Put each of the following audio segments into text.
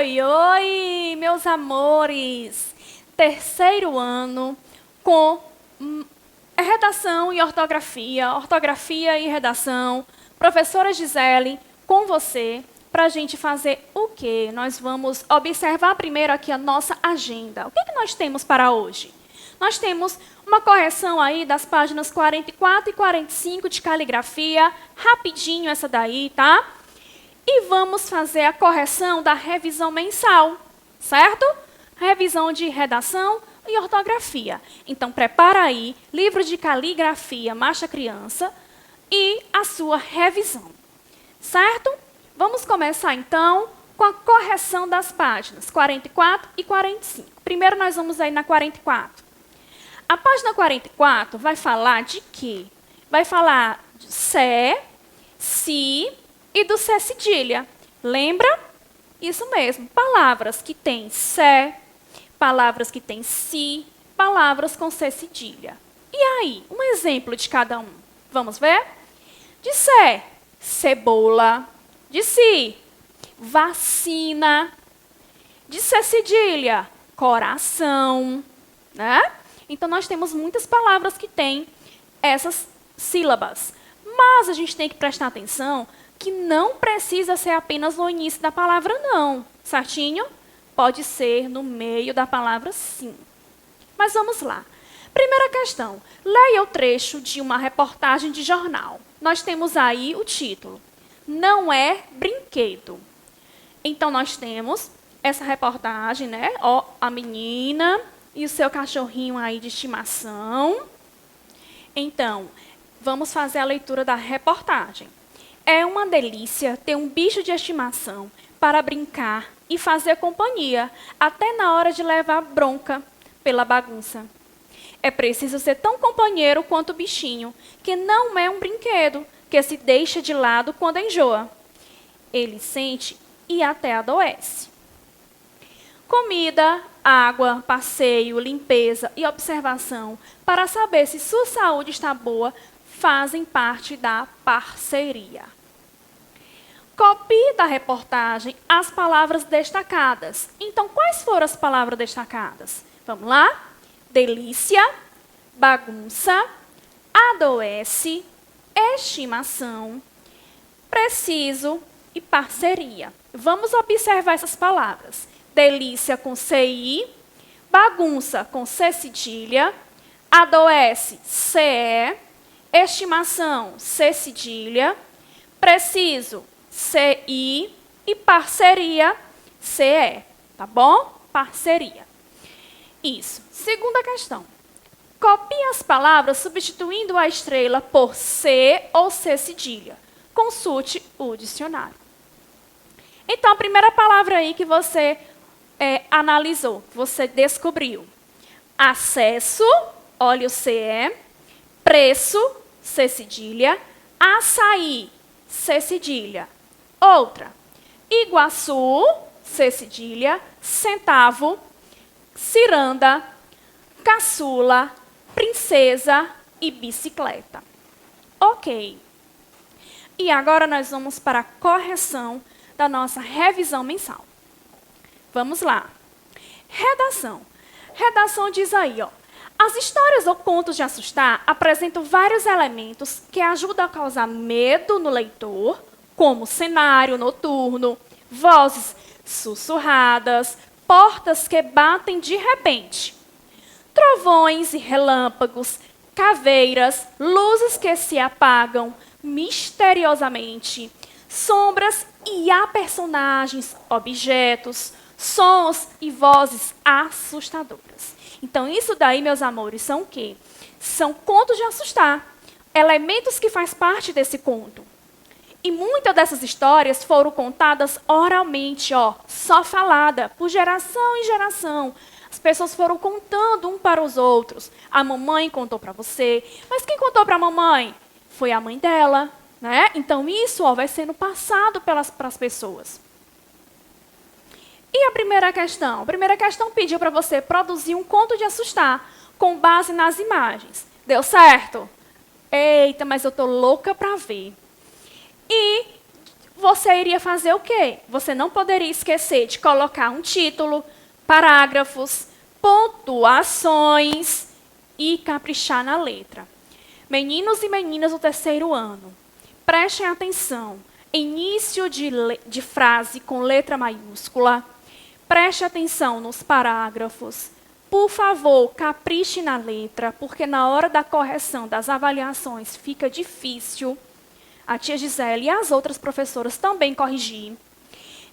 Oi, oi, meus amores! Terceiro ano com redação e ortografia e redação. Professora Gisele, com você, para a gente fazer o quê? Nós vamos observar primeiro aqui a nossa agenda. O que nós temos para hoje? Nós temos uma correção aí das páginas 44 e 45 de caligrafia, rapidinho essa daí, tá? E vamos fazer a correção da revisão mensal, certo? Revisão de redação e ortografia. Então, prepara aí, livro de caligrafia, Marcha Criança, e a sua revisão, certo? Vamos começar, então, com a correção das páginas 44 e 45. Primeiro, nós vamos aí na 44. A página 44 vai falar de quê? Vai falar de sé, si e do sé cedilha. Lembra? Isso mesmo. Palavras que têm sé, palavras que têm si, palavras com sé cedilha. E aí, um exemplo de cada um. Vamos ver? De sé, cebola. De si, vacina. De sé cedilha, coração. Né? Então, nós temos muitas palavras que têm essas sílabas. Mas a gente tem que prestar atenção que não precisa ser apenas no início da palavra, não. Certinho? Pode ser no meio da palavra, sim. Mas vamos lá. Primeira questão. Leia o trecho de uma reportagem de jornal. Nós temos aí o título. Não é brinquedo. Então, nós temos essa reportagem, né? Ó, a menina e o seu cachorrinho aí de estimação. Então, vamos fazer a leitura da reportagem. É uma delícia ter um bicho de estimação para brincar e fazer companhia, até na hora de levar bronca pela bagunça. É preciso ser tão companheiro quanto o bichinho, que não é um brinquedo, que se deixa de lado quando enjoa. Ele sente e até adoece. Comida, água, passeio, limpeza e observação para saber se sua saúde está boa fazem parte da parceria. Copie da reportagem as palavras destacadas. Então, quais foram as palavras destacadas? Vamos lá? Delícia, bagunça, adoece, estimação, preciso e parceria. Vamos observar essas palavras. Delícia com CI, bagunça com C cedilha, adoece, CE, estimação, C cedilha, preciso, CI e parceria, CE. Tá bom? Parceria. Isso. Segunda questão. Copie as palavras substituindo a estrela por C ou C cedilha. Consulte o dicionário. Então, a primeira palavra aí que você analisou, você descobriu. Acesso, olha o CE. Preço, C cedilha. Açaí, C cedilha. Outra. Iguaçu, C cedilha. Centavo, ciranda, caçula, princesa e bicicleta. Ok. E agora nós vamos para a correção da nossa revisão mensal. Vamos lá. Redação. Redação diz aí, ó. As histórias ou contos de assustar apresentam vários elementos que ajudam a causar medo no leitor, como cenário noturno, vozes sussurradas, portas que batem de repente, trovões e relâmpagos, caveiras, luzes que se apagam misteriosamente, sombras e há personagens, objetos, sons e vozes assustadoras. Então, isso daí, meus amores, são o quê? São contos de assustar, elementos que fazem parte desse conto. E muitas dessas histórias foram contadas oralmente, ó, só falada, por geração em geração. As pessoas foram contando um para os outros. A mamãe contou para você, mas quem contou para a mamãe? Foi a mãe dela, né? Então, isso ó, vai sendo passado para as pessoas. E a primeira questão? A primeira questão pediu para você produzir um conto de assustar com base nas imagens. Deu certo? Eita, mas eu estou louca para ver. E você iria fazer o quê? Você não poderia esquecer de colocar um título, parágrafos, pontuações e caprichar na letra. Meninos e meninas do terceiro ano, prestem atenção. Início de frase com letra maiúscula. Preste atenção nos parágrafos. Por favor, capriche na letra, porque na hora da correção das avaliações fica difícil. A tia Gisele e as outras professoras também corrigir.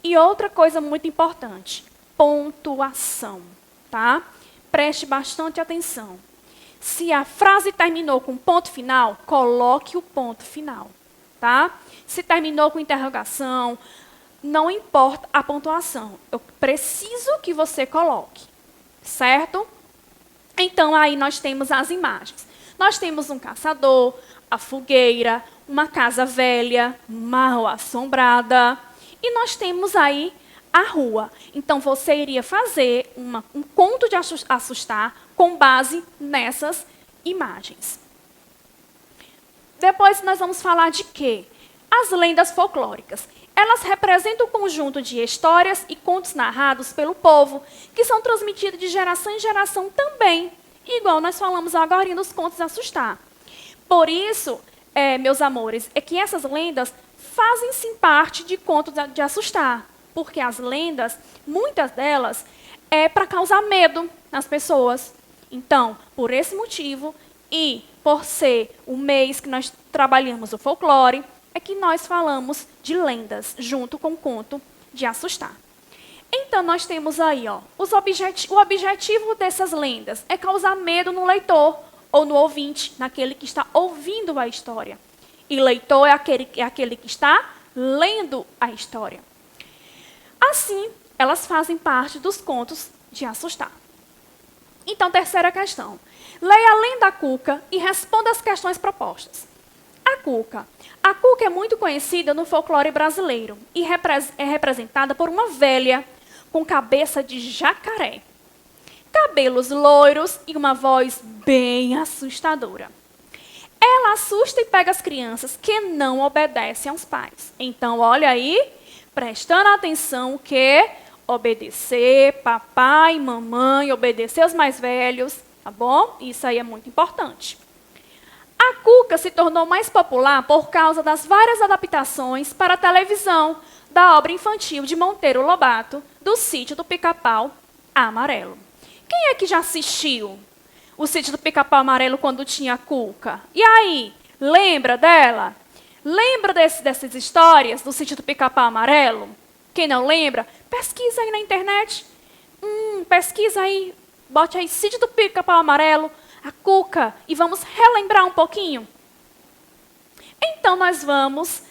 E outra coisa muito importante, pontuação, tá? Preste bastante atenção. Se a frase terminou com ponto final, coloque o ponto final, tá? Se terminou com interrogação, não importa a pontuação. Eu preciso que você coloque, certo? Então, aí nós temos as imagens. Nós temos um caçador, a fogueira, uma casa velha, mal assombrada. E nós temos aí a rua. Então, você iria fazer um conto de assustar com base nessas imagens. Depois, nós vamos falar de quê? As lendas folclóricas. Elas representam um conjunto de histórias e contos narrados pelo povo, que são transmitidos de geração em geração também, igual nós falamos agora nos contos de assustar. Por isso, meus amores, é que essas lendas fazem sim parte de contos de assustar, porque as lendas, muitas delas, é para causar medo nas pessoas. Então, por esse motivo, e por ser o mês que nós trabalhamos o folclore, é que nós falamos de lendas, junto com o conto de assustar. Então, nós temos aí, ó, o objetivo dessas lendas é causar medo no leitor, ou no ouvinte, naquele que está ouvindo a história. E leitor é aquele que está lendo a história. Assim, elas fazem parte dos contos de assustar. Então, terceira questão. Leia a lenda Cuca e responda as questões propostas. A Cuca. A Cuca é muito conhecida no folclore brasileiro e é representada por uma velha com cabeça de jacaré, cabelos loiros e uma voz bem assustadora. Ela assusta e pega as crianças que não obedecem aos pais. Então, olha aí, prestando atenção que obedecer papai, mamãe, obedecer os mais velhos, tá bom? Isso aí é muito importante. A Cuca se tornou mais popular por causa das várias adaptações para a televisão da obra infantil de Monteiro Lobato, do Sítio do Pica-Pau Amarelo. Quem é que já assistiu o Sítio do Pica-Pau Amarelo quando tinha a Cuca? E aí, lembra dela? Lembra dessas histórias do Sítio do Pica-Pau Amarelo? Quem não lembra, pesquisa aí na internet. Pesquisa aí, bote aí Sítio do Pica-Pau Amarelo, a Cuca, e vamos relembrar um pouquinho. Então, nós vamos,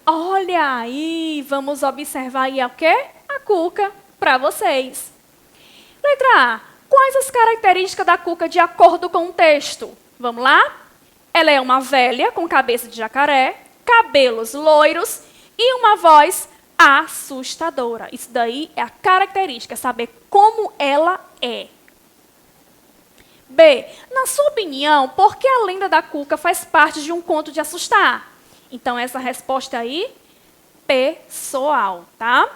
olha aí, vamos observar aí o quê? A Cuca para vocês. Letra A. Quais as características da Cuca de acordo com o texto? Vamos lá? Ela é uma velha com cabeça de jacaré, cabelos loiros e uma voz assustadora. Isso daí é a característica, saber como ela é. B. Na sua opinião, por que a lenda da Cuca faz parte de um conto de assustar? Então, essa resposta aí, pessoal, tá?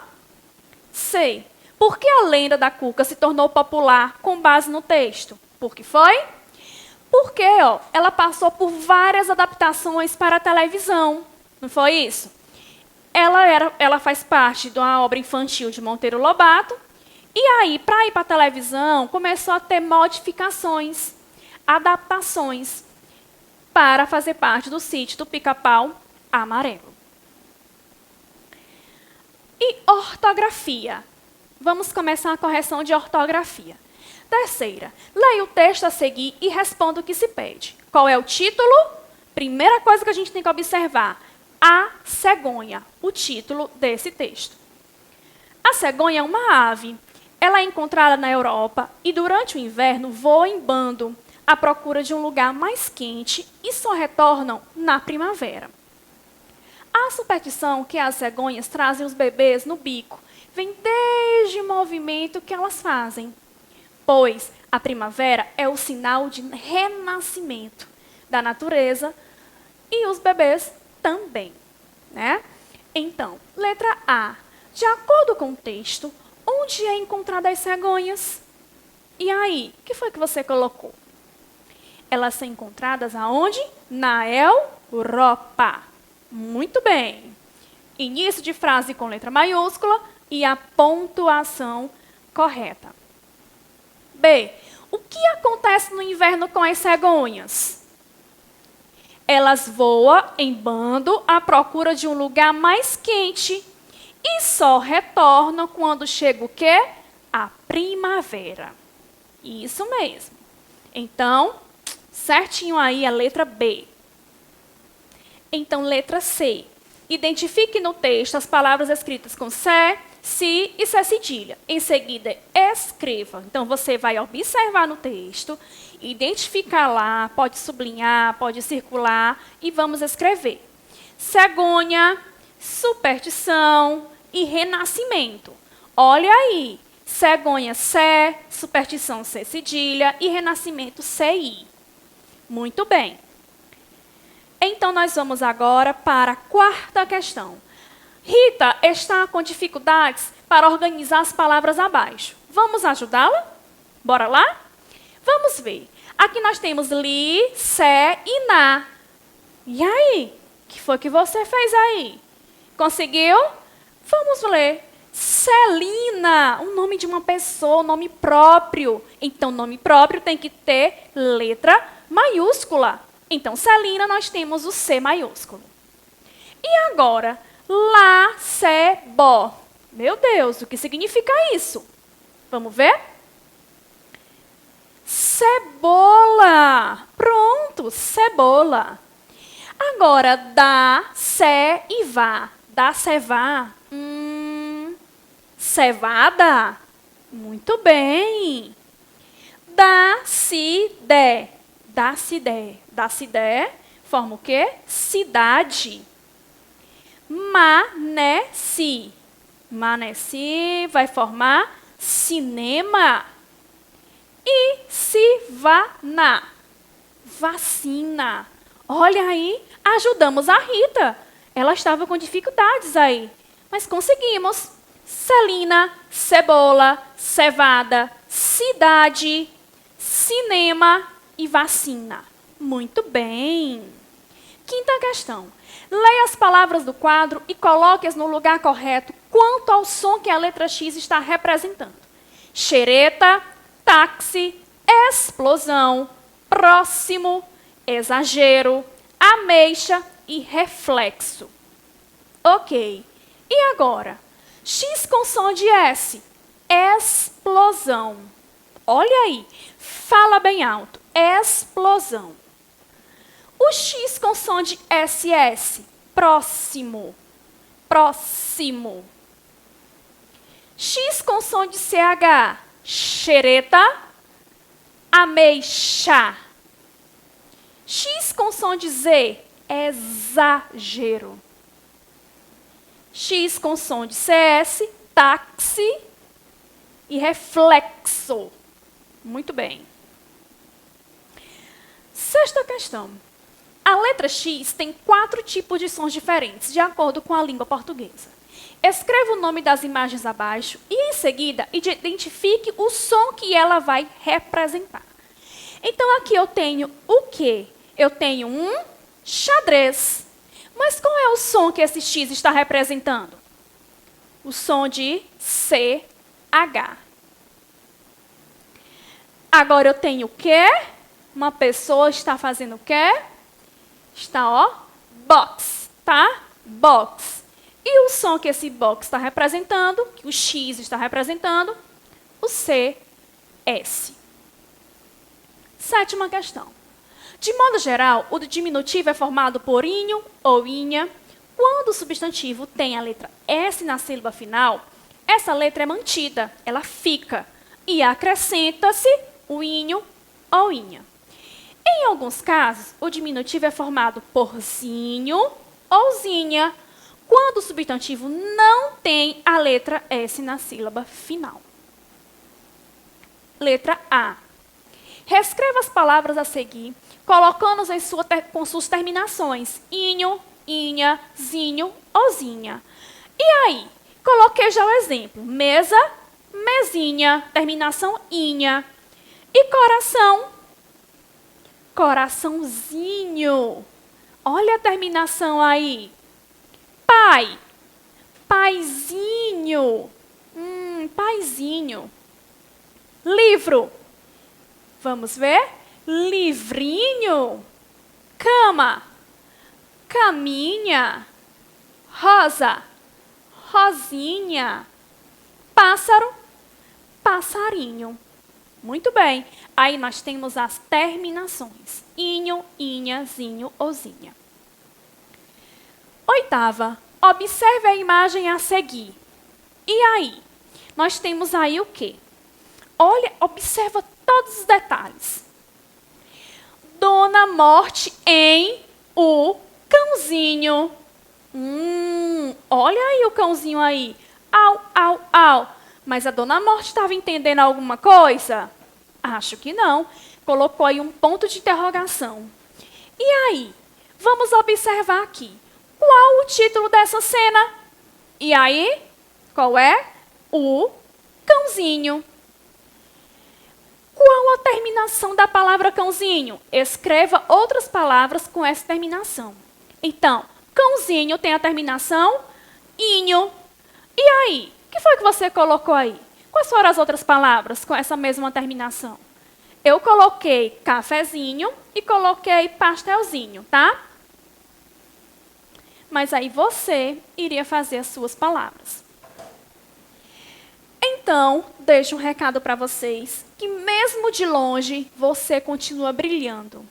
C. Por que a lenda da Cuca se tornou popular com base no texto? Por que foi? Porque ela passou por várias adaptações para a televisão. Não foi isso? Ela faz parte de uma obra infantil de Monteiro Lobato. E aí, para ir para a televisão, começou a ter modificações, adaptações, para fazer parte do Sítio do Pica-Pau Amarelo. E ortografia. Vamos começar a correção de ortografia. Terceira, leia o texto a seguir e responda o que se pede. Qual é o título? Primeira coisa que a gente tem que observar, a cegonha, o título desse texto. A cegonha é uma ave. Ela é encontrada na Europa e, durante o inverno, voa em bando à procura de um lugar mais quente e só retornam na primavera. A superstição que as cegonhas trazem os bebês no bico vem desde o movimento que elas fazem, pois a primavera é o sinal de renascimento da natureza e os bebês também, né? Então, letra A. De acordo com o texto, onde é encontrada as cegonhas? E aí, o que foi que você colocou? Elas são encontradas aonde? Na Europa. Muito bem. Início de frase com letra maiúscula e a pontuação correta. B. O que acontece no inverno com as cegonhas? Elas voam em bando à procura de um lugar mais quente e só retornam quando chega o quê? A primavera. Isso mesmo. Então, certinho aí a letra B. Então, letra C. Identifique no texto as palavras escritas com sé, si e sé cedilha. Em seguida, escreva. Então, você vai observar no texto, identificar lá, pode sublinhar, pode circular e vamos escrever. Cegonha, superstição e renascimento. Olha aí. Cegonha, sé, superstição, sé cedilha e renascimento, CI. Muito bem. Então, nós vamos agora para a quarta questão. Rita está com dificuldades para organizar as palavras abaixo. Vamos ajudá-la? Bora lá? Vamos ver. Aqui nós temos li, sé e na. E aí? O que foi que você fez aí? Conseguiu? Vamos ler. Celina, o nome de uma pessoa, o nome próprio. Então, nome próprio tem que ter letra maiúscula. Então, Celina, nós temos o C maiúsculo. E agora, lá, sé, bó. Meu Deus, o que significa isso? Vamos ver? Cebola. Pronto, cebola. Agora, dá, sé e vá. Dá, sé, vá. Cevada. Muito bem. Dá, si, dé. Dá, si, dé. Dá, si, dé. Forma o quê? Cidade. Manesi. Manesi vai formar cinema. E Sivana. Vacina. Olha aí, ajudamos a Rita. Ela estava com dificuldades aí, mas conseguimos. Celina, cebola, cevada, cidade, cinema e vacina. Muito bem. Quinta questão. Leia as palavras do quadro e coloque-as no lugar correto quanto ao som que a letra X está representando. Xereta, táxi, explosão, próximo, exagero, ameixa e reflexo. Ok. E agora? X com som de S. Explosão. Olha aí. Fala bem alto. Explosão. O X com som de SS. Próximo. Próximo. X com som de CH. Xereta. Ameixa. X com som de Z. Exagero. X com som de CS, táxi e reflexo. Muito bem. Sexta questão. A letra X tem 4 tipos de sons diferentes, de acordo com a língua portuguesa. Escreva o nome das imagens abaixo e, em seguida, identifique o som que ela vai representar. Então, aqui eu tenho o quê? Eu tenho um xadrez. Mas qual é o som que esse X está representando? O som de CH. Agora eu tenho o quê? Uma pessoa está fazendo o quê? Está, ó, box, tá? Box. E o som que esse box está representando, que o X está representando? O CS. Sétima questão. De modo geral, o diminutivo é formado por inho ou inha. Quando o substantivo tem a letra S na sílaba final, essa letra é mantida, ela fica. E acrescenta-se o inho ou inha. Em alguns casos, o diminutivo é formado por zinho ou zinha, quando o substantivo não tem a letra S na sílaba final. Letra A. Reescreva as palavras a seguir, colocando-as com suas terminações. Inho, inha, zinho, ozinha. E aí? Coloquei já o exemplo. Mesa, mesinha, terminação inha. E coração, coraçãozinho. Olha a terminação aí. Pai, paizinho. Paizinho. Livro. Vamos ver? Livrinho. Cama, caminha. Rosa, rosinha. Pássaro, passarinho. Muito bem. Aí nós temos as terminações. Inho, inha, zinho, ozinha. Oitava. Observe a imagem a seguir. E aí? Nós temos aí o quê? Olha, observa todos os detalhes. Dona Morte em o cãozinho. Olha aí o cãozinho aí. Au, au, au. Mas a Dona Morte estava entendendo alguma coisa? Acho que não. Colocou aí um ponto de interrogação. E aí? Vamos observar aqui. Qual o título dessa cena? E aí? Qual é? O cãozinho. Qual a terminação da palavra cãozinho? Escreva outras palavras com essa terminação. Então, cãozinho tem a terminação inho. E aí? O que foi que você colocou aí? Quais foram as outras palavras com essa mesma terminação? Eu coloquei cafezinho e coloquei pastelzinho, tá? Mas aí você iria fazer as suas palavras. Então, deixo um recado para vocês, que mesmo de longe, você continua brilhando.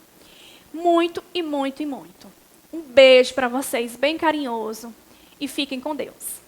Muito e muito e muito. Um beijo para vocês, bem carinhoso, e fiquem com Deus.